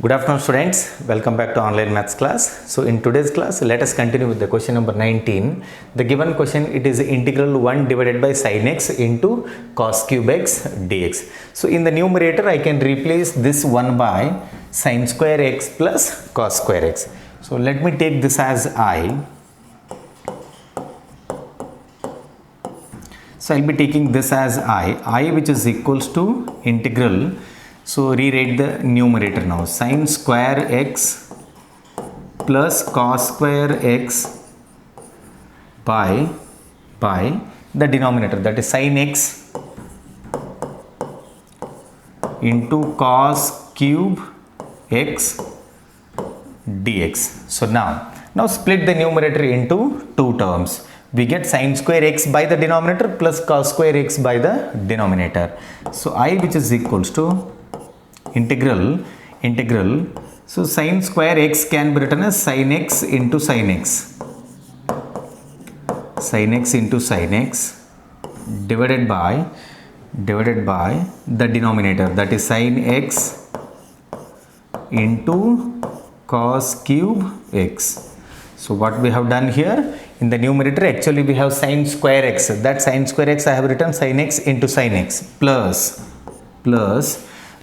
Good afternoon students, welcome back to online maths class. So in today's class, let us continue with the question number 19. The given question, it is integral 1 divided by sin x into cos cube x dx. So in the numerator, I can replace this 1 by sin square x plus cos square x. So let me take this as I. So I'll be taking this as I which is equals to integral. So rewrite the numerator now. Sin square x plus cos square x by the denominator, that is sin x into cos cube x dx. So now split the numerator into two terms. We get sin square x by the denominator plus cos square x by the denominator. So I which is equals to integral. So sin square x can be written as sin x into sin x. Sin x into sin x divided by the denominator, that is sin x into cos cube x. So what we have done here in the numerator, actually we have sin square x. That sin square x I have written sin x into sin x plus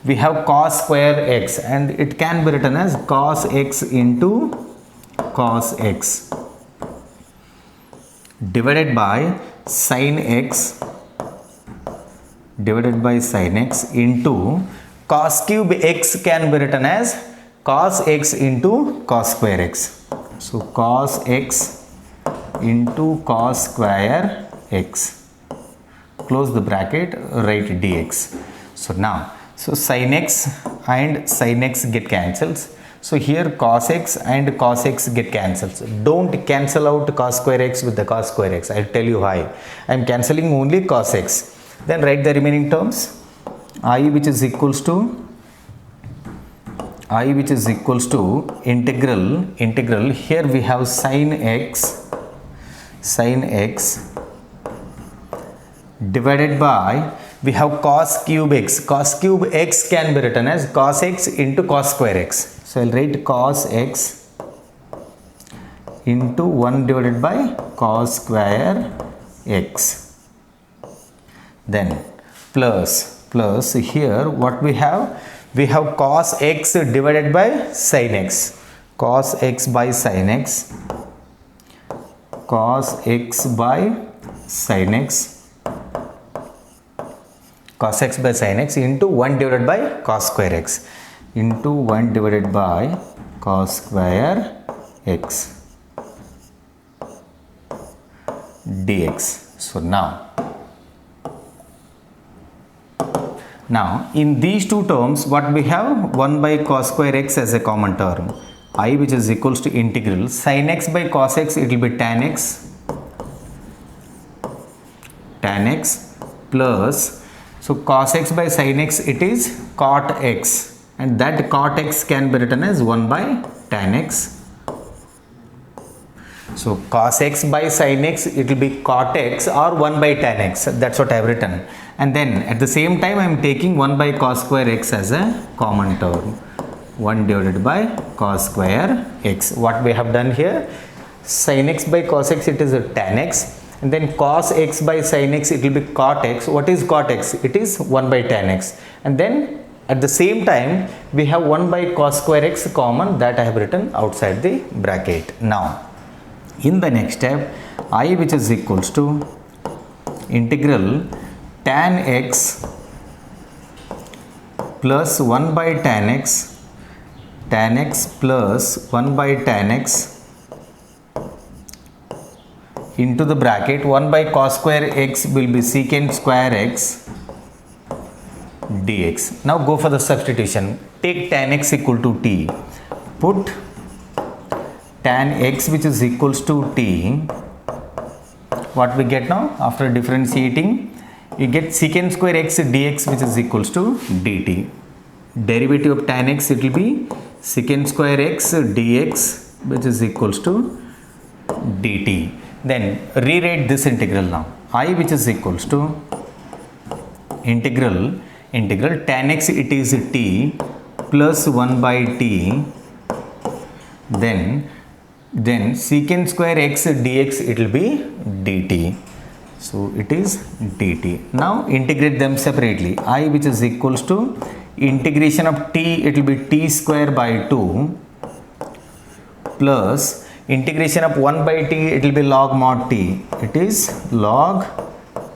we have cos square x, and it can be written as cos x into cos x divided by sin x into cos cube x can be written as cos x into cos square x. So cos x into cos square x, close the bracket, write dx. So sin x and sin x get cancels. So here cos x and cos x get cancels. Don't cancel out cos square x with the cos square x. I'll tell you why. I am cancelling only cos x. Then write the remaining terms. I which is equals to integral. Here we have sin x divided by, we have cos cube x. Cos cube x can be written as cos x into cos square x. So I'll write cos x into 1 divided by cos square x. Then plus here what we have? We have cos x divided by sin x. Cos x by sin x. Cos x by sin x. Cos x by sin x into 1 divided by cos square x into 1 divided by cos square x dx. So now in these two terms, what we have? 1 by cos square x as a common term. I which is equals to integral sin x by cos x, it will be tan x plus, so cos x by sin x, it is cot x, and that cot x can be written as 1 by tan x. So cos x by sin x, it will be cot x or 1 by tan x. That's what I have written. And then at the same time, I am taking 1 by cos square x as a common term. 1 divided by cos square x. What we have done here? Sin x by cos x, it is a tan x. And then cos x by sin x, it will be cot x. What is cot x? It is 1 by tan x. And then at the same time, we have 1 by cos square x common, that I have written outside the bracket. Now, in the next step, I which is equals to integral tan x plus 1 by tan x plus 1 by tan x into the bracket 1 by cos square x will be secant square x dx. Now go for the substitution. Take tan x equal to t. Put tan x which is equals to t. What we get now after differentiating? You get secant square x dx which is equals to dt. Derivative of tan x, it will be secant square x dx which is equals to dt. Then rewrite this integral now. I which is equals to integral tan x, it is t plus 1 by t, then secant square x dx, it will be dt. So it is dt. Now integrate them separately. I, which is equals to integration of t, it will be t square by 2 plus integration of 1 by t, it will be log mod t. It is log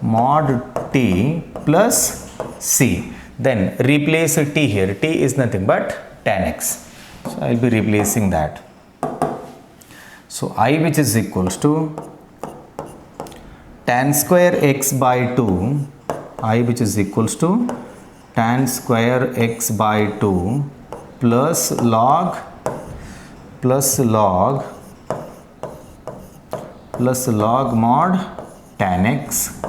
mod t plus c. Then replace t here. T is nothing but tan x. So I will be replacing that. So I, which is equals to tan square x by 2, I, which is equals to tan square x by 2 plus log mod tan x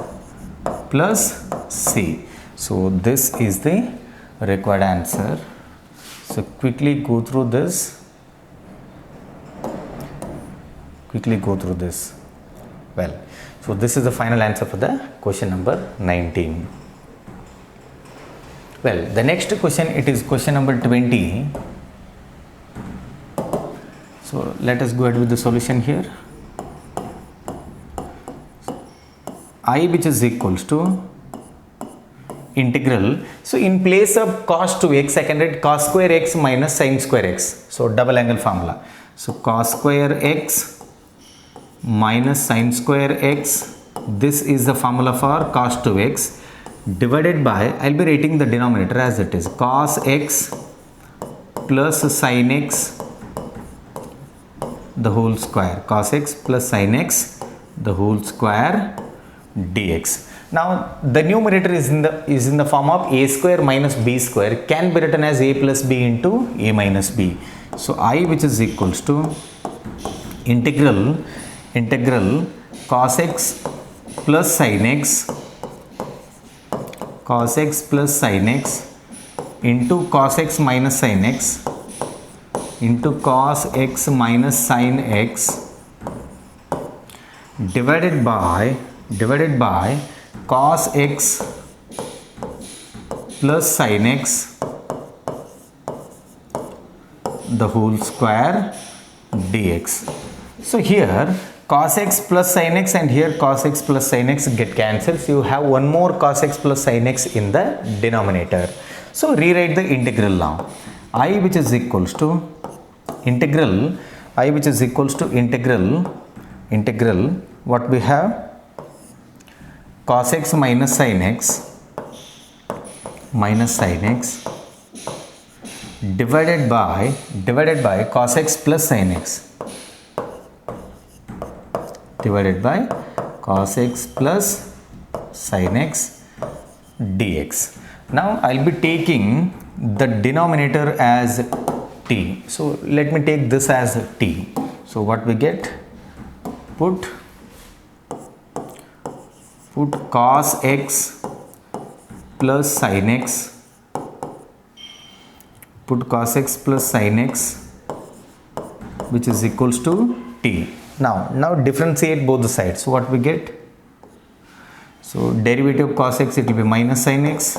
plus c. So this is the required answer. So quickly go through this. Well, so this is the final answer for the question number 19. Well, the next question, it is question number 20. So let us go ahead with the solution here. I, which is equals to integral. So in place of cos 2x, I can write cos square x minus sin square x. So double angle formula. So cos square x minus sin square x, this is the formula for cos 2x, divided by, I will be writing the denominator as it is, cos x plus sin x the whole square, cos x plus sin x the whole square dx. Now the numerator is in the form of a square minus b square, can be written as a plus b into a minus b. So I, which is equals to integral cos x plus sin x into cos x minus sin x into cos x minus sin x divided by cos x plus sin x the whole square dx. So here cos x plus sin x and here cos x plus sin x get cancelled. So you have one more cos x plus sin x in the denominator. So rewrite the integral now. I, which is equals to integral what we have, cos x minus sin x divided by cos x plus sin x dx. Now I will be taking the denominator as t. So let me take this as t. So what we get, put cos x plus sin x, which is equals to t. Now differentiate both the sides. So what we get? So derivative of cos x, it will be minus sin x,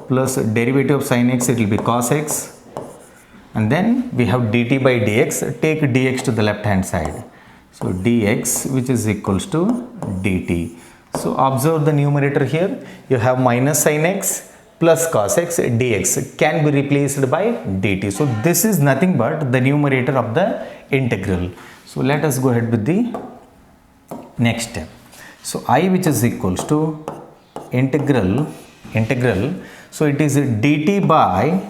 plus derivative of sin x, it will be cos x, and then we have dt by dx. Take dx to the left hand side. So dx, which is equals to dt. So observe the numerator here. You have minus sin x plus cos x dx can be replaced by dt. So this is nothing but the numerator of the integral. So let us go ahead with the next step. So I, which is equals to integral, so it is dt by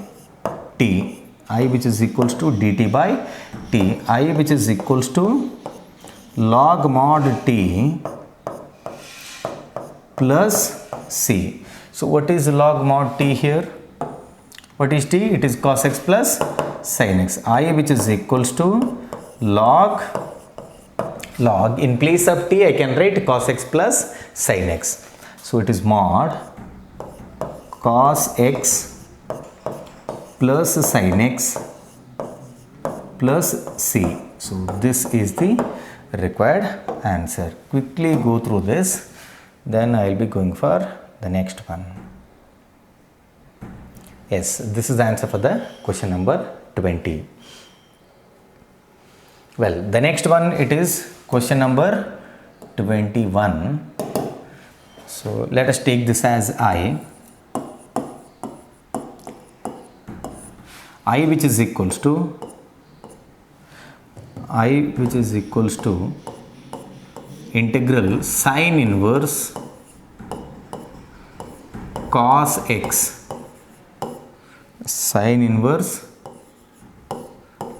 t. I, which is equals to dt by t. I, which is equals to log mod t plus c. So what is log mod t here? What is t? It is cos x plus sin x. I, which is equals to log, in place of t I can write cos x plus sin x. So it is mod cos x plus sin x plus c. So this is the required answer. Quickly go through this, then I will be going for the next one. Yes, this is the answer for the question number 20. Well, the next one, it is question number 21. So let us take this as I which is equals to integral sine inverse cos x, sine inverse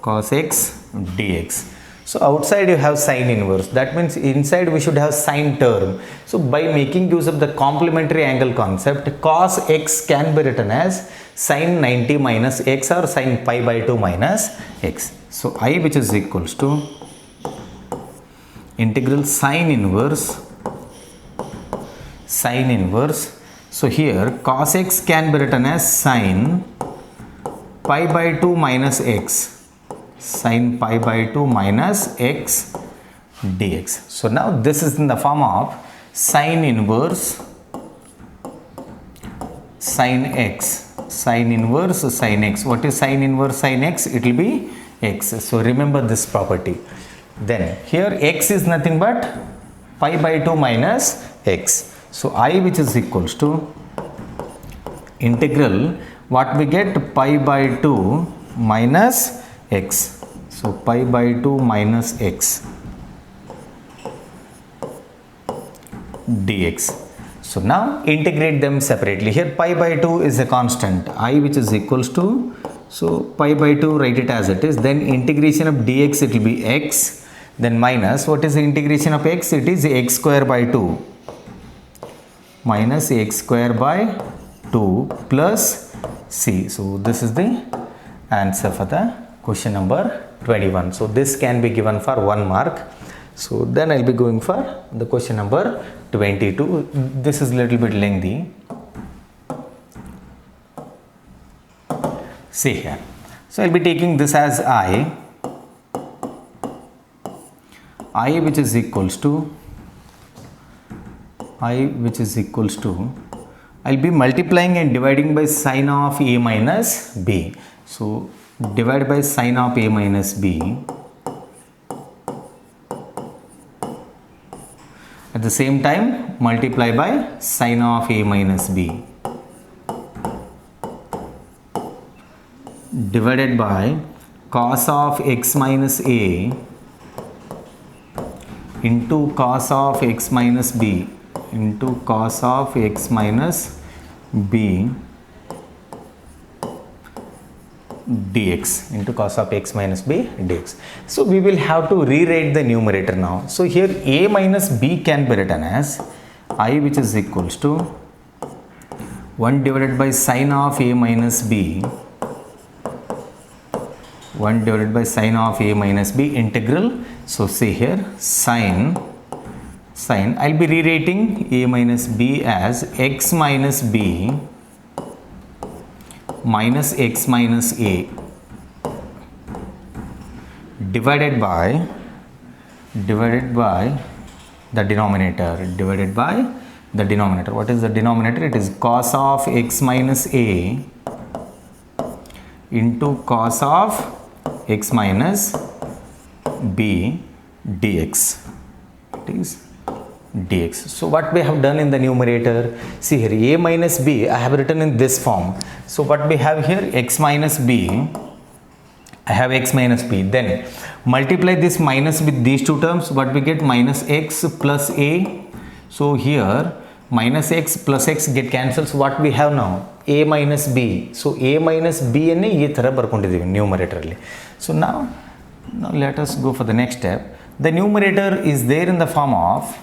cos x dx. So outside you have sine inverse, that means inside we should have sine term. So by making use of the complementary angle concept, cos x can be written as sine 90 minus x or sine pi by 2 minus x. So I which is equals to integral sine inverse. So here cos x can be written as sine pi by 2 minus x, sine pi by 2 minus x dx. So now this is in the form of sine inverse sine x. Sine inverse sine x. What is sine inverse sine x? It will be x. So remember this property. Then here x is nothing but pi by 2 minus x. So I which is equals to integral, what we get, pi by 2 minus x. So pi by 2 minus x dx. So now integrate them separately. Here pi by 2 is a constant, I which is equals to, so pi by 2 write it as it is, then integration of dx it will be x, then minus, what is the integration of x? It is x square by 2 minus x square by 2 plus c. So this is the answer for the question number 21. So this can be given for 1 mark. So then I'll be going for the question number 22. This is little bit lengthy. See here. So I'll be taking this as I which is equals to I'll be multiplying and dividing by sine of a minus b. So divide by sine of a minus b. At the same time multiply by sine of a minus b divided by cos of x minus a into cos of x minus b into cos of x minus b dx, into cos of x minus b dx. So we will have to rewrite the numerator now. So here a minus b can be written as I which is equals to 1 divided by sine of a minus b, 1 divided by sine of a minus b integral. So say here sine, I'll be rewriting a minus b as x minus b minus x minus a divided by the denominator, What is the denominator? It is cos of x minus a into cos of x minus b dx. It is dx. So what we have done in the numerator, see here a minus b I have written in this form. So what we have here, x minus b, I have x minus b, then multiply this minus with these two terms, what we get, minus x plus a. So here minus x plus x get cancels. What we have now, a minus b. So a minus b अन्ने ये तरह बरकोंडिदीवी numeratorly. So now let us go for the next step. The numerator is there in the form of,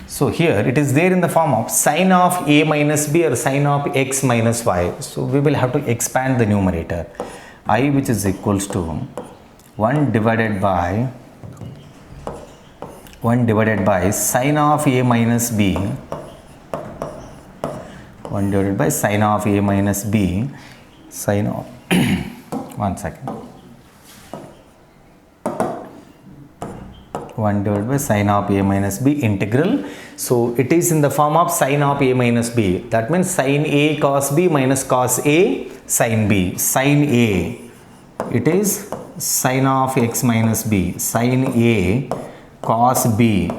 so here it is there in the form of sine of a minus b or sine of x minus y. So we will have to expand the numerator. I which is equals to 1 divided by sine of a minus b, 1 divided by sine of a minus b, sine of one second, 1 divided by sine of a minus b integral. So it is in the form of sine of a minus b. That means sine a cos b minus cos a sine b. Sine a, it is sine of x minus b. Sine a cos b.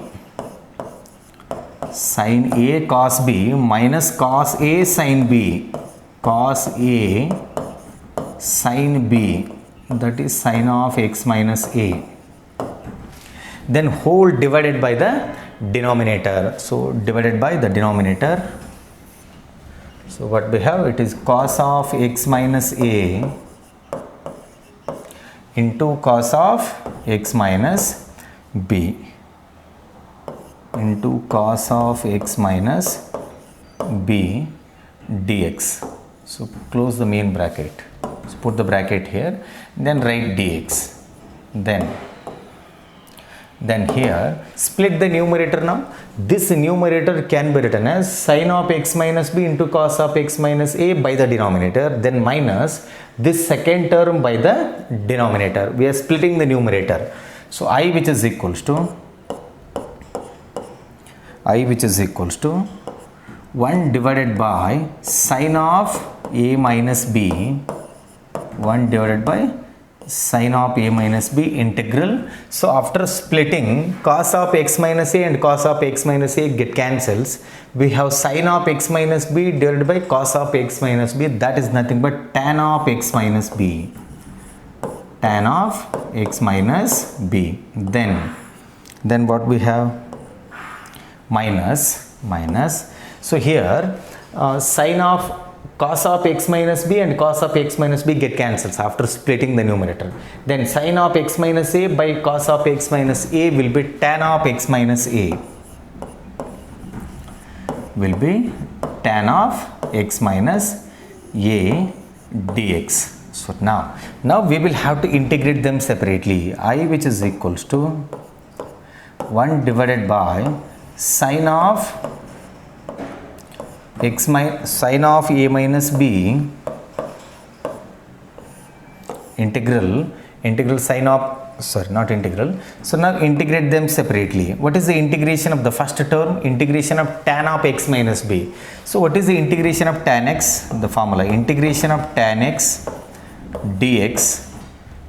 Sine a cos b minus cos a sine b. Cos a sine b, that is sine of x minus a. Then whole divided by the denominator. So divided by the denominator. So what we have, it is cos of x minus a into cos of x minus b into cos of x minus b dx. So close the main bracket. So put the bracket here, then write dx. Then here split the numerator now. This numerator can be written as sine of x minus b into cos of x minus a by the denominator, then minus this second term by the denominator. We are splitting the numerator. So I which is equals to 1 divided by sine of a minus b, 1 divided by sine of a minus b integral. So after splitting, cos of x minus a and cos of x minus a get cancels. We have sine of x minus b divided by cos of x minus b, that is nothing but tan of x minus b. Tan of x minus b. Then what we have? Minus. So here sine of cos of x minus b and cos of x minus b get cancels after splitting the numerator. Then sine of x minus a by cos of x minus a will be tan of x minus a. Will be tan of x minus a dx. So now we will have to integrate them separately. I which is equals to 1 divided by sine of sine of a minus b integral sine of, sorry, not integral. So now integrate them separately. What is the integration of the first term? Integration of tan of x minus b. So what is the integration of tan x? The formula, integration of tan x dx,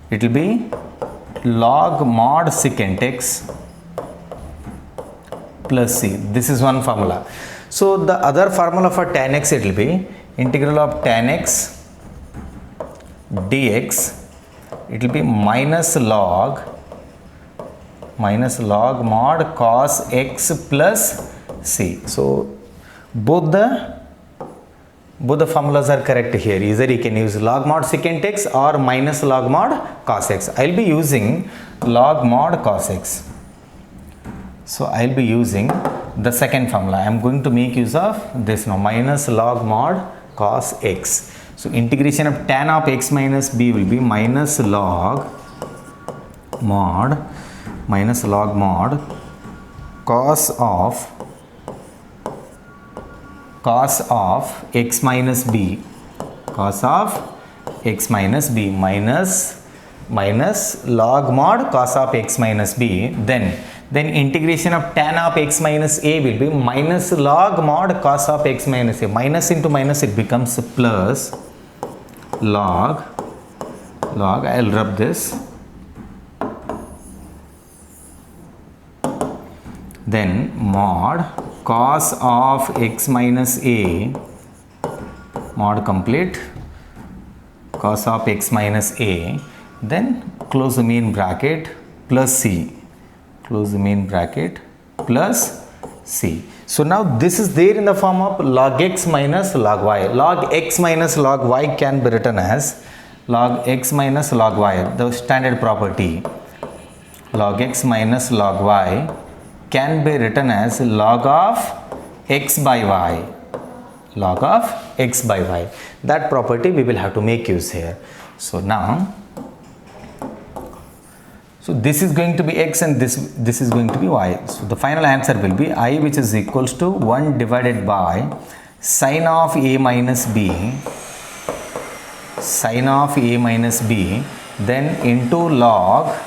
it will be log mod secant x plus c. This is one formula. So the other formula for tan x, it will be integral of tan x dx, it will be minus log mod cos x plus c. So both the formulas are correct here. Either you can use log mod secant x or minus log mod cos x. I will be using log mod cos x. So I will be using the second formula. I am going to make use of this now, minus log mod cos x. So integration of tan of x minus b will be minus log mod cos of x minus b, minus log mod cos of x minus b. Then integration of tan of x minus a will be minus log mod cos of x minus a. Minus into minus, it becomes plus log, I will rub this. Then mod cos of x minus a, mod complete, cos of x minus a, then close the main bracket plus c. Close the main bracket plus c. So now this is there in the form of log x minus log y. Log x minus log y can be written as log x minus log y, the standard property. Log x minus log y can be written as log of x by y. Log of x by y. That property we will have to make use here. So now, so this is going to be x and this is going to be y. So the final answer will be I which is equals to 1 divided by sine of a minus b, then into log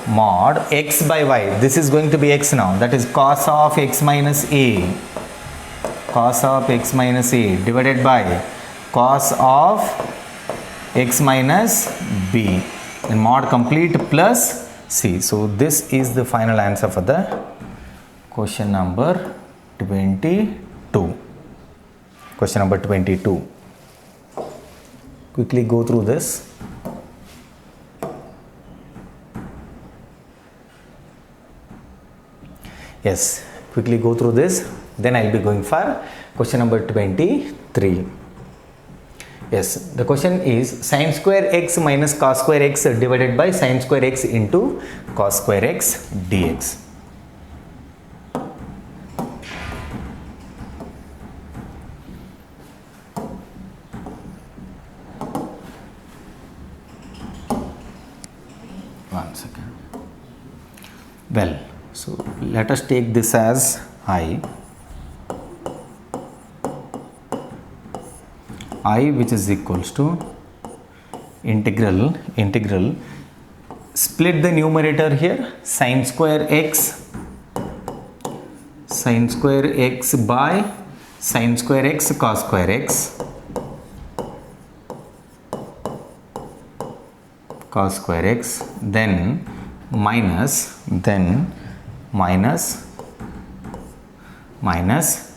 mod x by y, this is going to be x now, that is cos of x minus a, cos of x minus a divided by cos of x minus b, and mod complete plus c. So this is the final answer for the question number 22. Question number 22. Quickly go through this. Yes, quickly go through this. Then I'll be going for question number 23. Yes, the question is sin square x minus cos square x divided by sin square x into cos square x dx. One second. Well, so let us take this as I which is equals to integral split the numerator here, sin square x by sin square x cos square x cos square x, then minus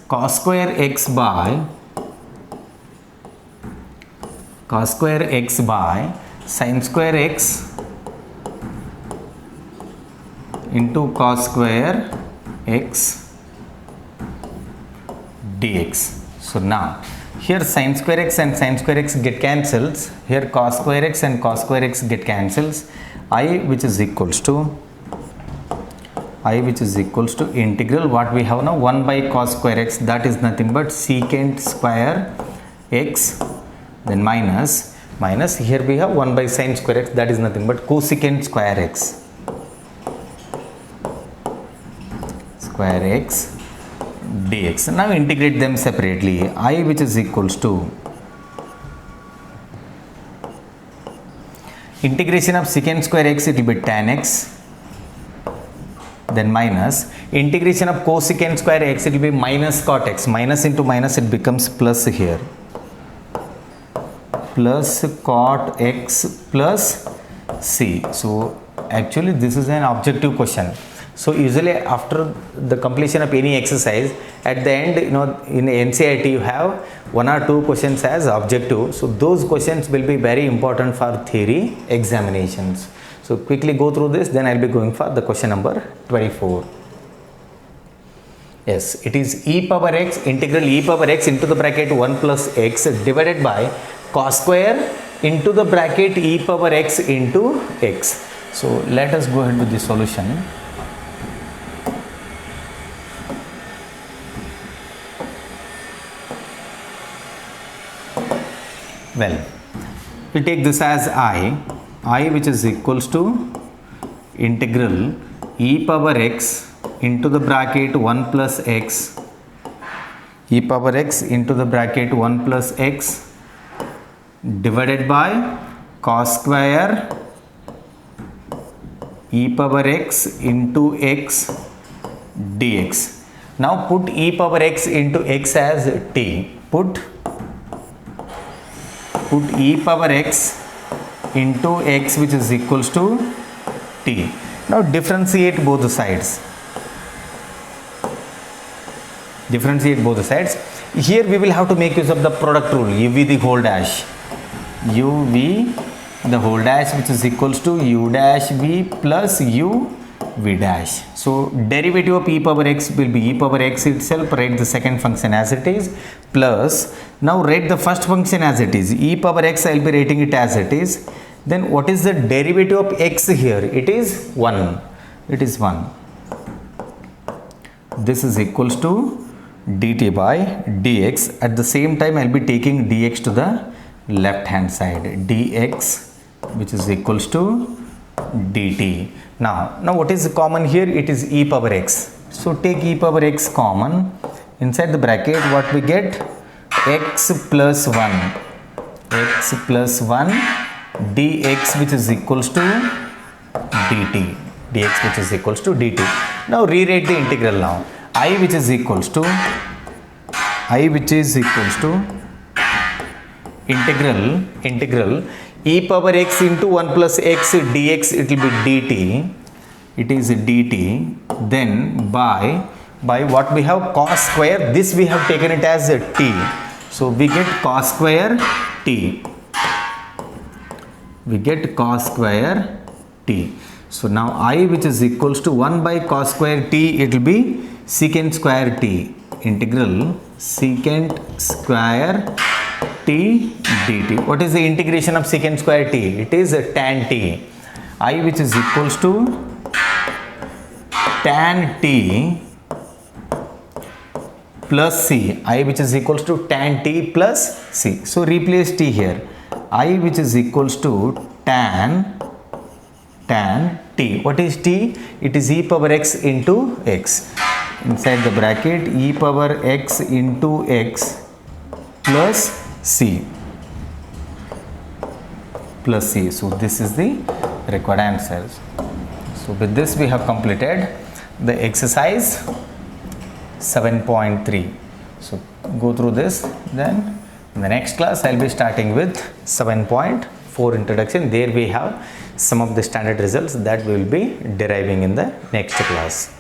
cos square x by sin square x into cos square x dx. So now here sin square x and sin square x get cancels, here cos square x and cos square x get cancels, I which is equals to integral what we have now, 1 by cos square x, that is nothing but secant square x, then minus here we have 1 by sin square x, that is nothing but cosecant square x dx. Now integrate them separately. I which is equals to integration of secant square x, it will be tan x, then minus integration of cosecant square x, it will be minus cot x, minus into minus it becomes plus here, plus cot x plus c. So actually this is an objective question. So usually after the completion of any exercise, at the end, in NCERT you have 1 or 2 questions as objective. So those questions will be very important for theory examinations. So quickly go through this, then I'll be going for the question number 24. Yes, it is e power x, integral e power x into the bracket 1 plus x divided by cos square into the bracket e power x into x. So let us go ahead with the solution. Well, we take this as I which is equals to integral e power x into the bracket 1 plus x, e power x into the bracket 1 plus x divided by cos square e power x into x dx. Now put e power x into x as t. Put e power x into x which is equals to t. Now differentiate both the sides. Here we will have to make use of the product rule, uv the whole dash. uv the whole dash which is equals to u dash v plus u v dash. So derivative of e power x will be e power x itself, write the second function as it is, plus now write the first function as it is, e power x I will be writing it as it is. Then what is the derivative of x here? It is 1. This is equals to dt by dx. At the same time I will be taking dx to the left hand side, dx which is equals to dt. Now what is common here? It is e power x. So take e power x common. Inside the bracket what we get? X plus 1 dx which is equals to dt. dx which is equals to dt. Now rewrite the integral now. I which is equals to integral e power x into 1 plus x dx, it will be dt. It is dt. Then by what we have, cos square, this we have taken it as a t. So we get cos square t. So now I which is equals to 1 by cos square t, it will be secant square t. Integral secant square t dt. What is the integration of secant square t? It is tan t. I which is equals to tan t plus c. I which is equals to tan t plus c. So replace t here. I which is equals to tan t. What is t? It is e power x into x. Inside the bracket, e power x into x plus c. So this is the required answers. So with this we have completed the exercise 7.3. So go through this. Then in the next class I'll be starting with 7.4 introduction. There we have some of the standard results that we will be deriving in the next class.